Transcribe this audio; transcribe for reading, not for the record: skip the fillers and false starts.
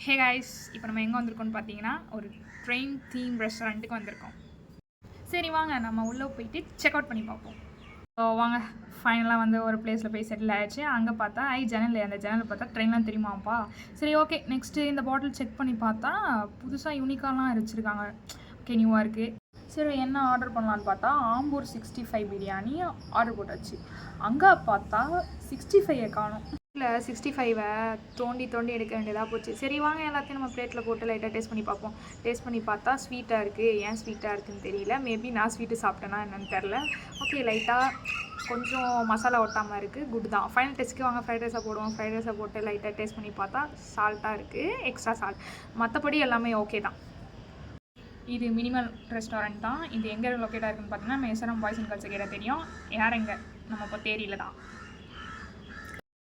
Hey guys, இப்போ நம்ம எங்கே வந்திருக்கோம்னு பார்த்தீங்கன்னா ஒரு ட்ரெயின் தீம் ரெஸ்டாரண்ட்டுக்கு வந்திருக்கோம். சரி வாங்க நம்ம உள்ளே போயிட்டு செக் அவுட் பண்ணி பார்ப்போம். ஸோ வாங்க, ஃபைனலாக வந்து ஒரு பிளேஸில் போய் செட்டில் ஆகிடுச்சு. அங்கே பார்த்தா ஜன்னல், அந்த ஜன்னல் பார்த்தா ட்ரெயின்லாம் தெரியுமாப்பா. சரி ஓகே, நெக்ஸ்ட்டு இந்த பாட்டில் செக் பண்ணி பார்த்தா புதுசாக யூனிக்காலாம் வச்சுருக்காங்க. ஓகே, நியூவாக இருக்குது. சரி என்ன ஆர்டர் பண்ணலான்னு பார்த்தா ஆம்பூர் 65 பிரியாணி ஆர்டர் போட்டாச்சு. அங்கே பார்த்தா 65 காணும். இல்லை 65 தோண்டி தோண்டி எடுக்க வேண்டியதாக போச்சு. சரி வாங்க எல்லாத்தையும் நம்ம பிளேட்டில் போட்டு லைட்டாக டேஸ்ட் பண்ணி பார்ப்போம். டேஸ்ட் பண்ணி பார்த்தா ஸ்வீட்டாக இருக்குது. ஏன் ஸ்வீட்டாக இருக்குதுன்னு தெரியல. மேபி நான் ஸ்வீட்டு சாப்பிட்டேன்னா என்னன்னு தெரில. ஓகே, லைட்டாக கொஞ்சம் மசாலா ஒட்டாமல் இருக்குது. குட் தான். ஃபைனல் டேஸ்ட்டுக்கு வாங்க ஃப்ரைட் ரைஸாக போடுவோம். ஃப்ரைட் ரைஸாக போட்டு லைட்டாக டேஸ்ட் பண்ணி பார்த்தா சால்ட்டாக இருக்குது, எக்ஸ்ட்ரா சால்ட். மற்றபடி எல்லாமே ஓகே தான். இது மினிமல் ரெஸ்டாரண்ட் தான். இது எங்கே லொக்கேட்டாக இருக்குதுன்னு பார்த்தீங்கன்னா மேசரம் பாய்ஸ் அண்ட் கேர்ள்ஸ் கேட்டால் தெரியும். யார் எங்கே நம்ம இப்போ தேரியில் தான்.